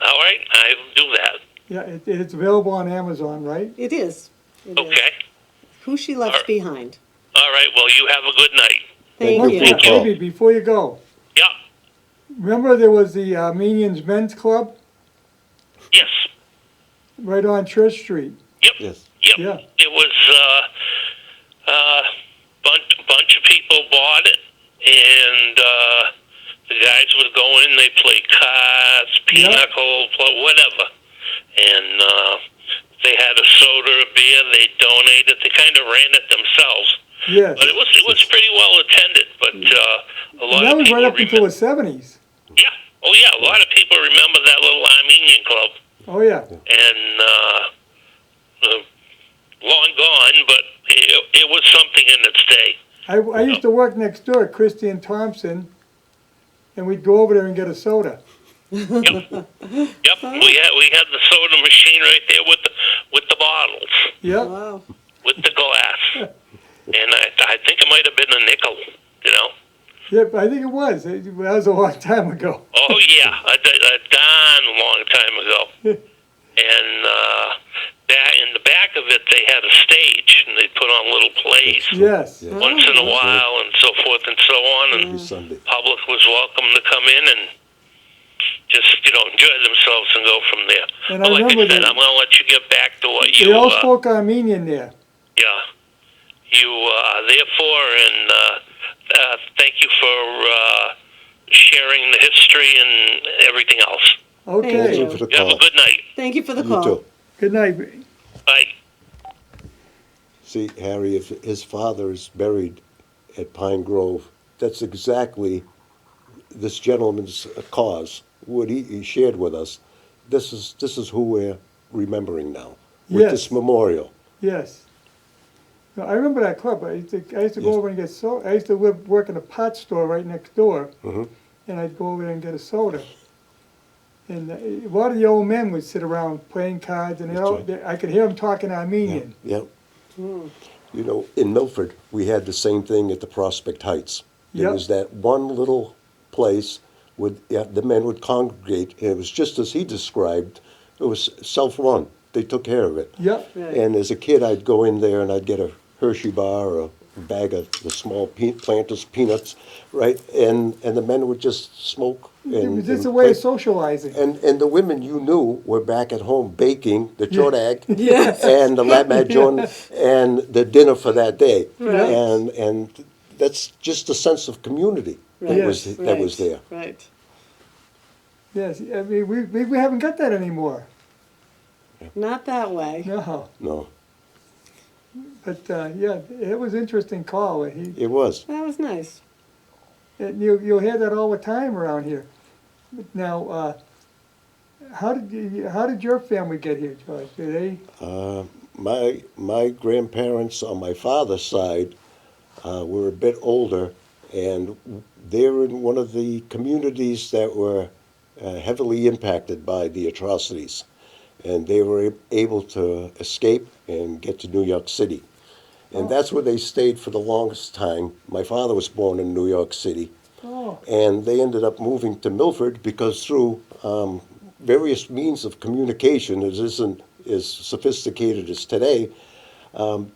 All right, I'll do that. Yeah, it's available on Amazon, right? It is. It is. Okay. Who She Left Alright. Behind. All right, well, you have a good night. Thank Thank you. you. Yeah, A.B., before you go, Yeah, remember there was the Armenians Men's Club yes, right on Church Street? Yes. yep. Yeah. It was bunch of people bought it, and the guys would go in, they play cards, pinochle, whatever. And they had a soda, a beer, they donated. They kind of ran it themselves. Yes. But it was pretty well attended, but a lot And that of was people right up until remember. the 70s. Yeah, oh yeah, a lot of people remember that little Armenian club, Oh, yeah. and long gone, but it was something in its day. I used to work next door at Christie and Thompson, and we'd go over there and get a soda. Yep, we had the soda machine right there with the bottles, Yep. Wow. with the glass, and I think it might have been a nickel, you know. Yep, I think it was. That was a long time ago. Oh yeah, a darn long time ago. And that in the back of it, they had a stage, and they put on little plays Yes. Yeah. once in a while, and so forth and so on. And Every Sunday. public was welcome to come in and just enjoy themselves and go from there. And But I like I remember said, that I'm going to let you get back to what they you all spoke Armenian there. you are there for, and thank you for sharing the history and everything else. Okay. Thank Thank you. you for the You have a call. good night. Thank you for the You call. too. Good night. Bye. See, Harry, if his father is buried at Pine Grove, that's exactly this gentleman's cause. What he shared with us. This is who we're remembering now with Yes. this memorial. Yes. No, I remember that club. I used to go Yes. over and get soda. I used to work in a pot store right next door, Mhm. and I'd go over there and get a soda. And a lot of the old men would sit around playing cards, and That's I could hear them talking Armenian. Yep. You know, in Milford, we had the same thing at the Prospect Heights. There Yep. was that one little place where the men would congregate, and it was just as he described. It was self-run. They took care of it. Yep. Right. And as a kid, I'd go in there and I'd get a Hershey bar or a bag of the small Planters peanuts, right? And the men would just smoke. It was just and a way of play. socializing. And the women you knew were back at home baking the chodag Yes. and the lamaggion and the dinner for that day. Right. And that's just a sense of community that Right. was that was there. Right. Yes, I mean, we haven't got that anymore. Not that way. No. No, But, yeah, it was an interesting call. it was. That was nice. You'll hear that all the time around here. Now, how did your family get here, George? Did they? My grandparents on my father's side were a bit older, and they were in one of the communities that were heavily impacted by the atrocities, and they were able to escape and get to New York City. And that's where they stayed for the longest time. My father was born in New York City, Oh, and they ended up moving to Milford because through various means of communication, it isn't as sophisticated as today,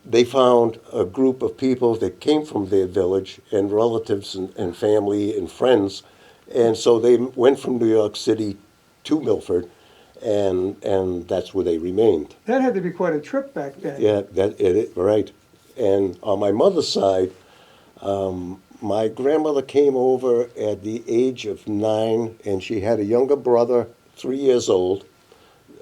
they found a group of people that came from their village and relatives and family and friends. And so they went from New York City to Milford, and that's where they remained. that had to be quite a trip back then. Yeah, right. And on my mother's side, my grandmother came over at the age of 9, and she had a younger brother, 3 years old,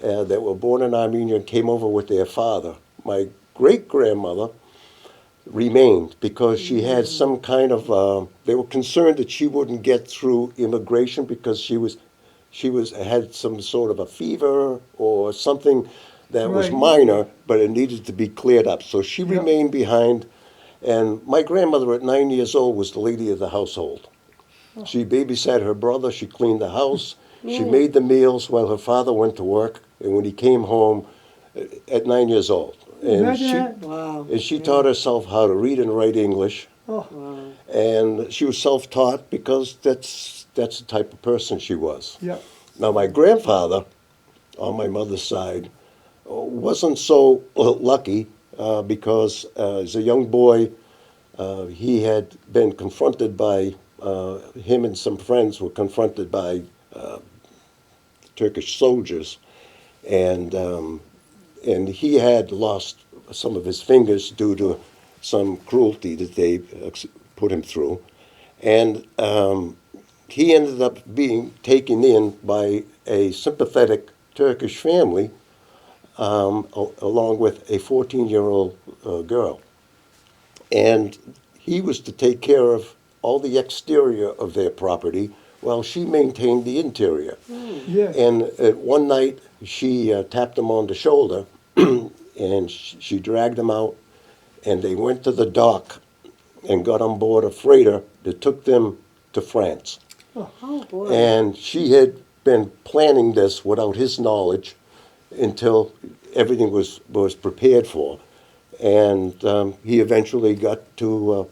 that were born in Armenia and came over with their father. My great-grandmother remained because she had some kind of, they were concerned that she wouldn't get through immigration because she had some sort of a fever or something that was Right. minor, but it needed to be cleared up. So she Yep. remained behind. And my grandmother at 9 years old was the lady of the household. She babysat her brother, she cleaned the house, She made the meals while her father went to work, and when he came home at 9 years old. And Imagine she, that. Wow. and she taught herself how to read and write English. Oh, Wow. And she was self-taught because that's the type of person she was. yeah. Now, my grandfather, on my mother's side, wasn't so lucky because as a young boy, he had been confronted by, him and some friends were confronted by Turkish soldiers, and he had lost some of his fingers due to some cruelty that they put him through, and he ended up being taken in by a sympathetic Turkish family, along with a 14-year-old girl, and he was to take care of all the exterior of their property while she maintained the interior. Yes. And one night, she tapped him on the shoulder, and she dragged him out, and they went to the dock and got on board a freighter that took them to France. Oh, boy. And she had been planning this without his knowledge until everything was prepared for. And he eventually got to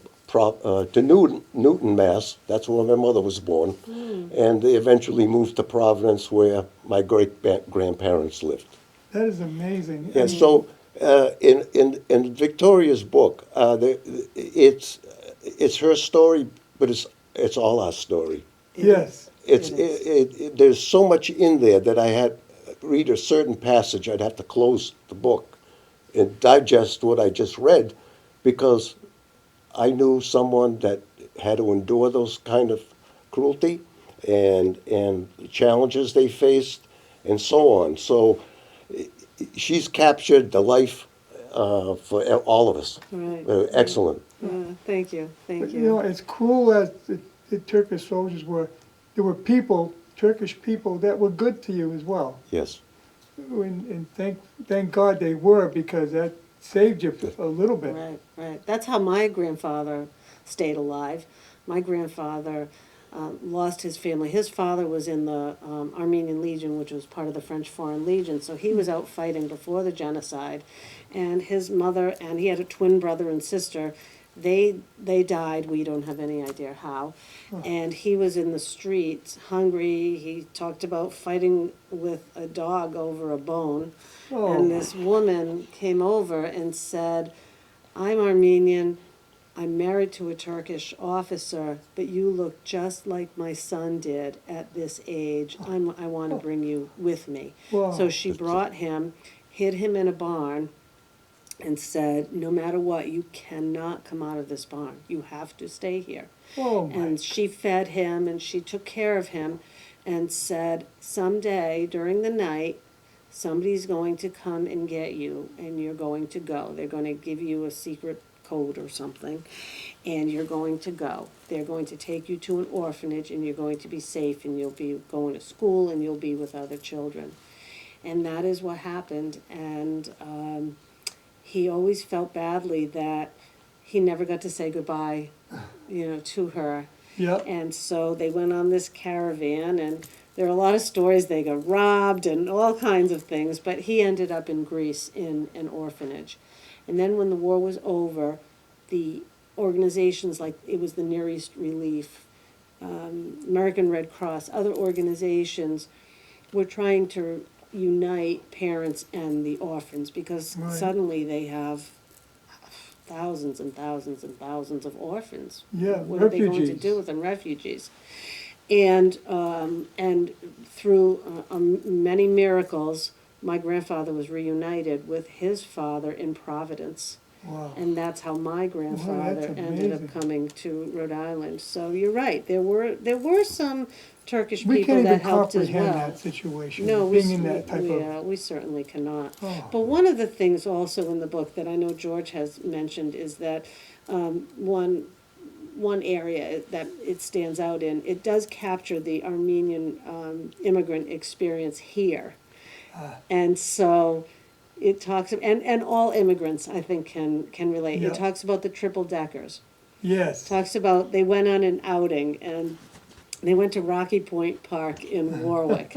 Newton, Mass. That's where my mother was born. And they eventually moved to Providence, where my great-grandparents lived. That is amazing. Yeah, so in Victoria's book, it's her story, but it's all our story. Yes. There's so much in there that I had read a certain passage, I'd have to close the book and digest what I just read, because I knew someone that had to endure those kind of cruelty and the challenges they faced and so on. So she's captured the life for all of us. Right. Excellent. Thank you. Thank But, you. you know, as cruel as the Turkish soldiers were, there were people, Turkish people, that were good to you as well. Yes. And thank God they were, because that saved you a little bit. Right, right. That's how my grandfather stayed alive. My grandfather lost his family. His father was in the Armenian Legion, which was part of the French Foreign Legion, so he was out fighting before the genocide. And his mother, and he had a twin brother and sister, they died, we don't have any idea how. And he was in the streets, hungry. He talked about fighting with a dog over a bone. Oh. And this woman came over and said, "I'm Armenian, I'm married to a Turkish officer, but you look just like my son did at this age. I want to bring you with me." Wow. So she brought him, hid him in a barn, and said, "No matter what, you cannot come out of this barn. You have to stay here." Oh, my. And she fed him and she took care of him and said, "Someday during the night, somebody's going to come and get you and you're going to go. They're going to give you a secret code or something and you're going to go. They're going to take you to an orphanage and you're going to be safe and you'll be going to school and you'll be with other children." And that is what happened. And he always felt badly that he never got to say goodbye, to her. Yep. And so they went on this caravan, and there are a lot of stories. They got robbed and all kinds of things, but he ended up in Greece in an orphanage. And then when the war was over, the organizations, like it was the Near East Relief, American Red Cross, other organizations were trying to unite parents and the orphans, because Right. suddenly they have thousands and thousands and thousands of orphans. Yeah, What are they going to refugees. do with them? Refugees. And through many miracles, my grandfather was reunited with his father in Providence. Wow. And that's how my grandfather that's ended up amazing. coming to Rhode Island. So you're right. There were some Turkish We people can't that even helped as comprehend well. that situation, No, being in that type of. we certainly cannot. Oh. But one of the things also in the book that I know George has mentioned is that one area that it stands out in, it does capture the Armenian immigrant experience here. And so it talks, and all immigrants, I think, can relate. Yeah. It talks about the triple deckers. Yes. Talks about they went on an outing, and They went to Rocky Point Park in Warwick.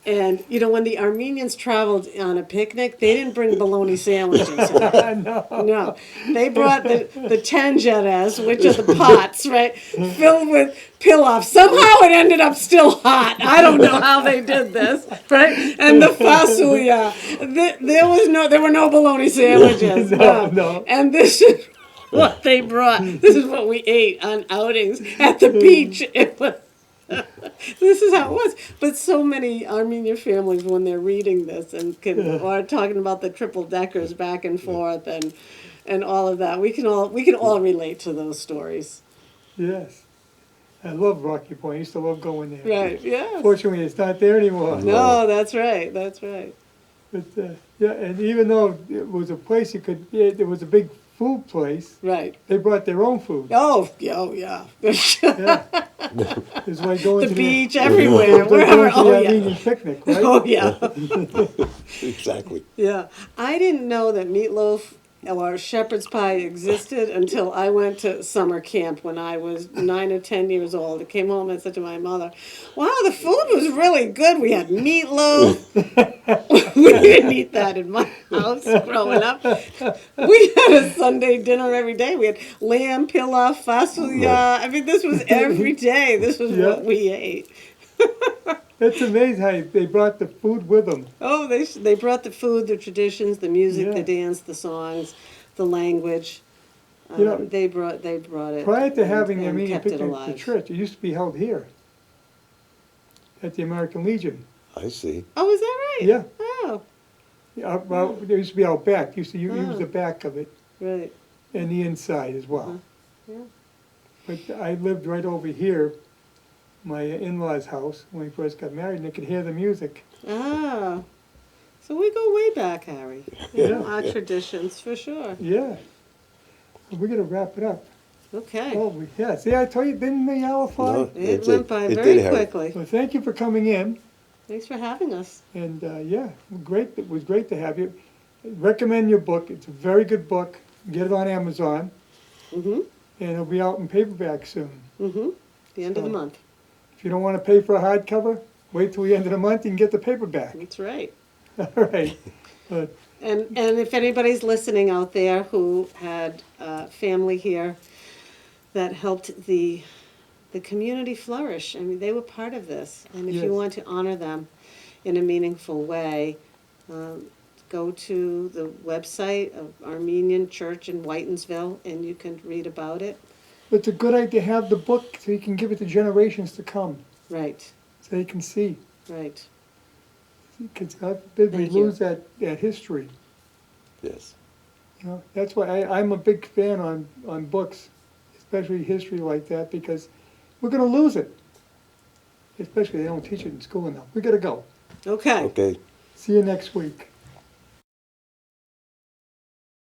And, you know, when the Armenians traveled on a picnic, they didn't bring bologna sandwiches. No, they brought the tangeras, which are the pots, right, filled with pilaf. Somehow it ended up still hot. I don't know how they did this, right? And the fasuya. There were no bologna sandwiches. No. And this is what they brought. This is what we ate on outings at the beach. It was. This is how it was. But so many Armenian families, when they're reading this or talking about the triple deckers back and forth and all of that, we can all relate to those stories. Yes. I love Rocky Point. I used to love going there. Right. Yeah. Fortunately, it's not there anymore. No, that's right. That's right. But, yeah, and even though it was a place it was a big food place, Right. they brought their own food. Oh yeah. Yeah. It's like going The to beach everywhere, wherever. the Oh yeah. Armenian picnic, right? Oh yeah. Exactly. Yeah. I didn't know that meatloaf or shepherd's pie existed until I went to summer camp when I was 9 or 10 years old. I came home and said to my mother, "Wow, the food was really good. We had meatloaf." We didn't eat that in my house growing up. We had a Sunday dinner every day. We had lamb, pilaf, fasuya. I mean, this was every day. This was Yeah. what we ate. It's amazing how they brought the food with them. Oh, they brought the food, the traditions, the music, the Yeah. dance, the songs, the language. You know, They brought it. Prior to and- having the and Armenian kept it picnic, the alive. church, it used to be held here at the American Legion. I see. Oh, is that right? Yeah. Oh, Yeah, well, there used to be out back. Used to use Oh. the back of it right. and the inside as well. Yeah. But I lived right over here, my in-laws' house, when we first got married, and they could hear the music. Ah, so we go way back, Harry. Yeah. Our traditions, for sure. Yeah. We're gonna wrap it up. Okay. Oh, yeah, see, I told you, didn't the hour fly? No. It It went did. by It very did, Harry. quickly. Well, thank you for coming in, Thanks for having us. and, yeah, great, it was great to have you. Recommend your book, it's a very good book, get it on Amazon, Mm-hmm. and it'll be out in paperback soon. Mm-hmm. The end of the So- month. If you don't wanna pay for a hardcover, wait till the end of the month, you can get the paperback. That's right. All right, but, And if anybody's listening out there who had family here that helped the community flourish, I mean, they were part of this. And if Yes. you want to honor them in a meaningful way, go to the website of Armenian Church in Whitinsville, and you can read about it. it's a good idea to have the book so you can give it to generations to come, Right, so they can see. right. Because God forbid we Thank you. lose that history. Yes. You know, that's why I'm a big fan on books, especially history like that, because we're gonna lose it. Especially they don't teach it in school enough. We gotta go. Okay. Okay. See you next week.